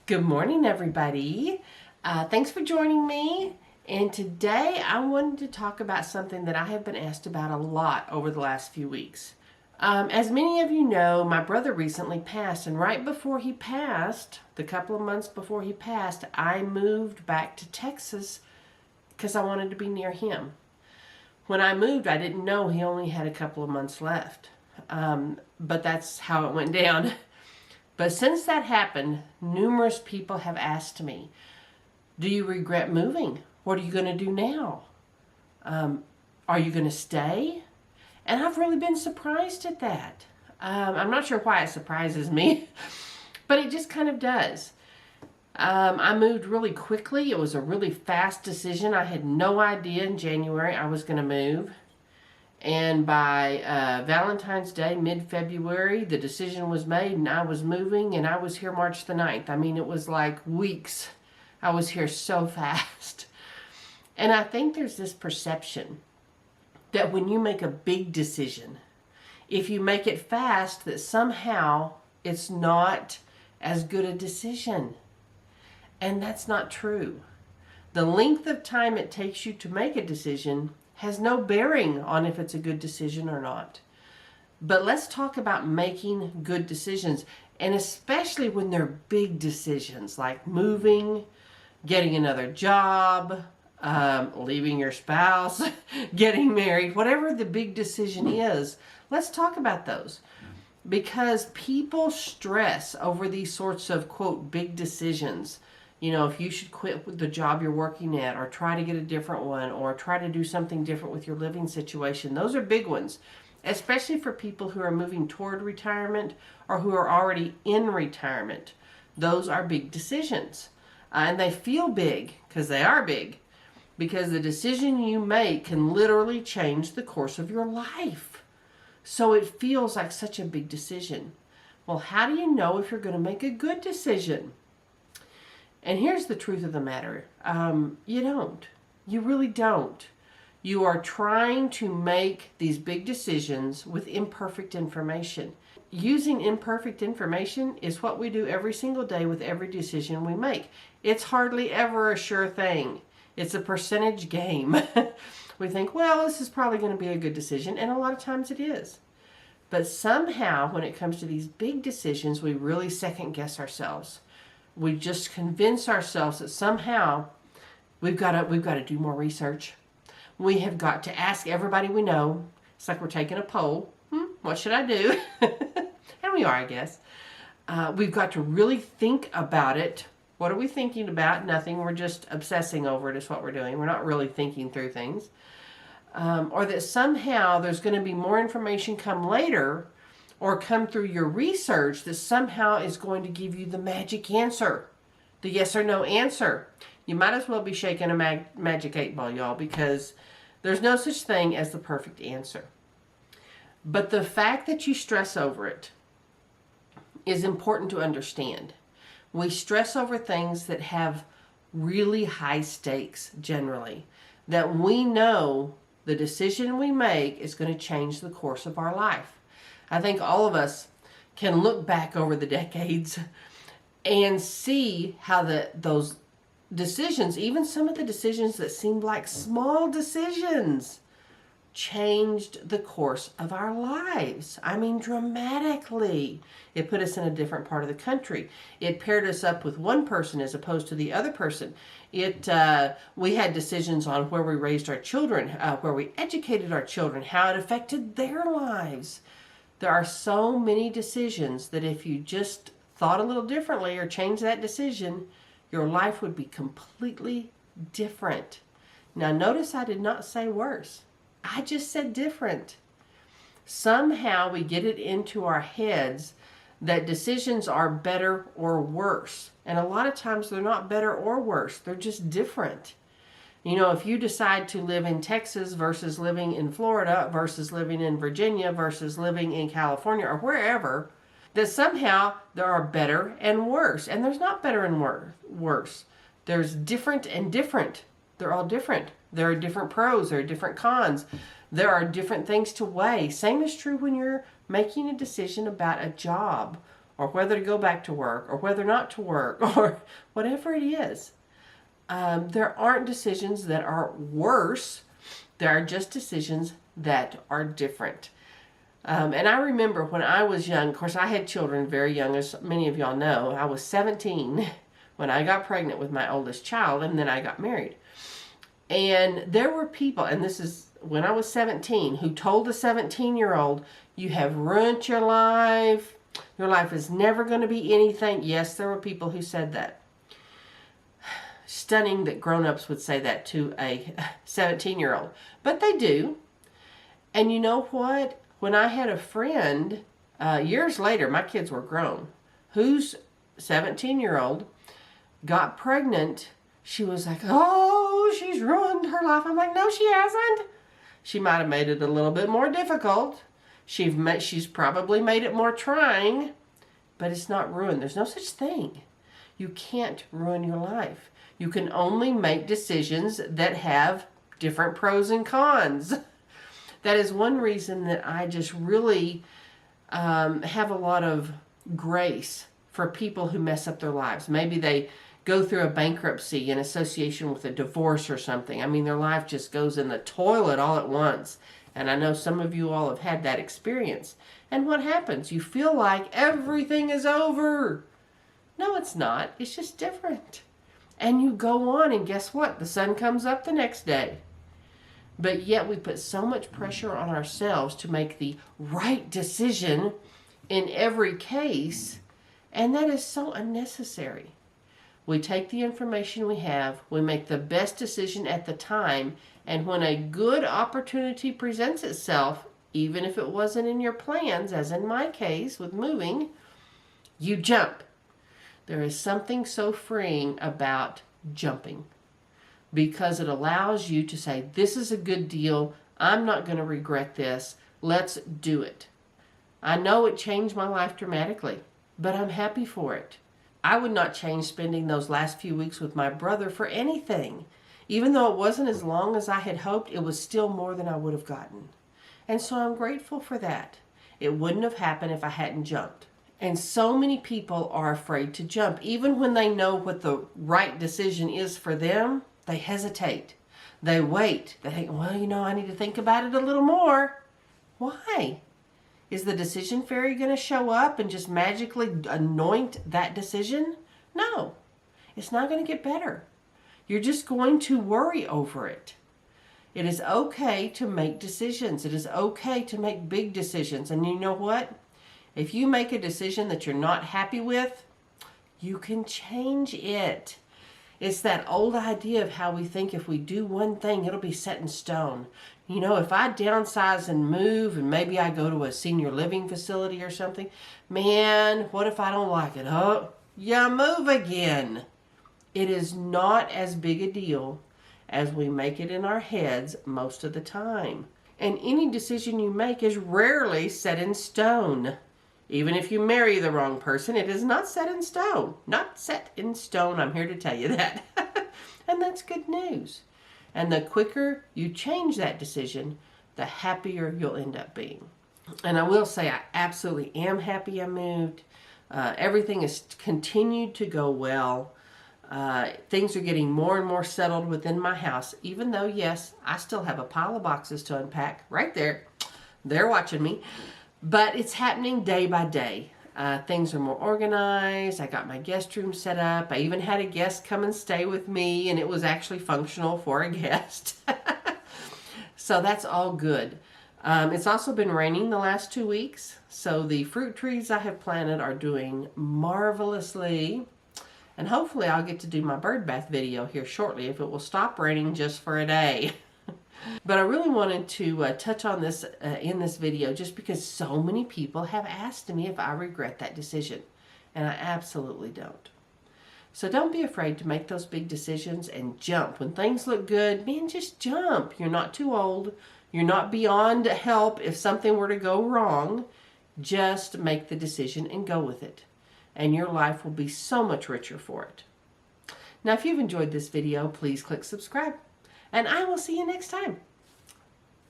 Good morning, everybody. Thanks for joining me. And today I wanted to talk about something that I have been asked about a lot over the last few weeks. As many of you know, my brother recently passed, and right before he passed, the couple of months before he passed, I moved back to Texas because I wanted to be near him. When I moved, I didn't know he only had a couple of months left, but that's how it went down. But since that happened, numerous people have asked me, do you regret moving? What are you going to do now? Are you going to stay? And I've really been surprised at that. I'm not sure why it surprises me, but it just kind of does. I moved really quickly. It was a really fast decision. I had no idea in January I was going to move. And by Valentine's Day, mid-February, the decision was made and I was moving, and I was here March the 9th. I mean, it was like weeks. I was here so fast. And I think there's this perception that when you make a big decision, if you make it fast, that somehow it's not as good a decision. And that's not true. The length of time it takes you to make a decision has no bearing on if it's a good decision or not. But let's talk about making good decisions, and especially when they're big decisions like moving, getting another job, leaving your spouse, getting married, whatever the big decision is. Let's talk about those, because people stress over these sorts of, quote, big decisions. You know, if you should quit the job you're working at, or try to get a different one, or try to do something different with your living situation. Those are big ones, especially for people who are moving toward retirement or who are already in retirement. Those are big decisions. And they feel big because they are big, because the decision you make can literally change the course of your life. So it feels like such a big decision. Well, how do you know if you're going to make a good decision? And here's the truth of the matter. You don't. You really don't. You are trying to make these big decisions with imperfect information. Using imperfect information is what we do every single day with every decision we make. It's hardly ever a sure thing. It's a percentage game. We think, well, this is probably going to be a good decision, and a lot of times it is. But somehow, when it comes to these big decisions, we really second guess ourselves. We just convince ourselves that somehow we've got to do more research. We have got to ask everybody we know. It's like we're taking a poll. What should I do? And we are, I guess. We've got to really think about it. What are we thinking about? Nothing. We're just obsessing over it is what we're doing. We're not really thinking through things. Or that somehow there's going to be more information come later, or come through your research, that somehow is going to give you the magic answer, the yes or no answer. You might as well be shaking a magic 8-ball, y'all, because there's no such thing as the perfect answer. But the fact that you stress over it is important to understand. We stress over things that have really high stakes generally, that we know the decision we make is going to change the course of our life. I think all of us can look back over the decades and see how those decisions, even some of the decisions that seemed like small decisions, changed the course of our lives. I mean, dramatically. It put us in a different part of the country. It paired us up with one person as opposed to the other person. We had decisions on where we raised our children, where we educated our children, how it affected their lives. There are so many decisions that if you just thought a little differently or changed that decision, your life would be completely different. Now, notice I did not say worse. I just said different. Somehow we get it into our heads that decisions are better or worse. And a lot of times they're not better or worse. They're just different. You know, if you decide to live in Texas versus living in Florida versus living in Virginia versus living in California or wherever, that somehow there are better and worse. And there's not better and worse. There's different and different. They're all different. There are different pros. There are different cons. There are different things to weigh. Same is true when you're making a decision about a job or whether to go back to work, or whether not to work, or whatever it is. There aren't decisions that are worse. There are just decisions that are different. And I remember when I was young, of course I had children very young, as many of y'all know. I was 17 when I got pregnant with my oldest child, and then I got married. And there were people, and this is when I was 17, who told a 17-year-old, you have ruined your life is never going to be anything. Yes, there were people who said that. Stunning that grown-ups would say that to a 17-year-old. But they do. And you know what? When I had a friend, years later, my kids were grown, whose 17-year-old got pregnant, she was like, oh, she's ruined her life. I'm like, no, she hasn't. She might have made it a little bit more difficult. She's probably made it more trying, but it's not ruined. There's no such thing. You can't ruin your life. You can only make decisions that have different pros and cons. That is one reason that I just really have a lot of grace for people who mess up their lives. Maybe they go through a bankruptcy in association with a divorce or something. I mean, their life just goes in the toilet all at once. And I know some of you all have had that experience. And what happens? You feel like everything is over. No, it's not. It's just different. And you go on, and guess what? The sun comes up the next day. But yet we put so much pressure on ourselves to make the right decision in every case, and that is so unnecessary. We take the information we have, we make the best decision at the time, and when a good opportunity presents itself, even if it wasn't in your plans, as in my case with moving, you jump. There is something so freeing about jumping, because it allows you to say, this is a good deal. I'm not going to regret this. Let's do it. I know it changed my life dramatically, but I'm happy for it. I would not change spending those last few weeks with my brother for anything. Even though it wasn't as long as I had hoped, it was still more than I would have gotten. And so I'm grateful for that. It wouldn't have happened if I hadn't jumped. And so many people are afraid to jump. Even when they know what the right decision is for them, they hesitate. They wait. They think, well, I need to think about it a little more. Why? Is the decision fairy going to show up and just magically anoint that decision? No. It's not going to get better. You're just going to worry over it. It is okay to make decisions. It is okay to make big decisions. And you know what? If you make a decision that you're not happy with, you can change it. It's that old idea of how we think if we do one thing, it'll be set in stone. If I downsize and move and maybe I go to a senior living facility or something, man, what if I don't like it? Oh, you move again. It is not as big a deal as we make it in our heads most of the time. And any decision you make is rarely set in stone. Even if you marry the wrong person, it is not set in stone. Not set in stone, I'm here to tell you that. And that's good news. And the quicker you change that decision, the happier you'll end up being. And I will say I absolutely am happy I moved. Everything has continued to go well. Things are getting more and more settled within my house, even though, yes, I still have a pile of boxes to unpack right there. They're watching me. But it's happening day by day. Things are more organized. I got my guest room set up. I even had a guest come and stay with me, and it was actually functional for a guest. So that's all good. It's also been raining the last 2 weeks, so the fruit trees I have planted are doing marvelously. And hopefully I'll get to do my bird bath video here shortly if it will stop raining just for a day. But I really wanted to touch on this in this video just because so many people have asked me if I regret that decision. And I absolutely don't. So don't be afraid to make those big decisions and jump. When things look good, man, just jump. You're not too old. You're not beyond help if something were to go wrong. Just make the decision and go with it. And your life will be so much richer for it. Now, if you've enjoyed this video, please click subscribe. And I will see you next time.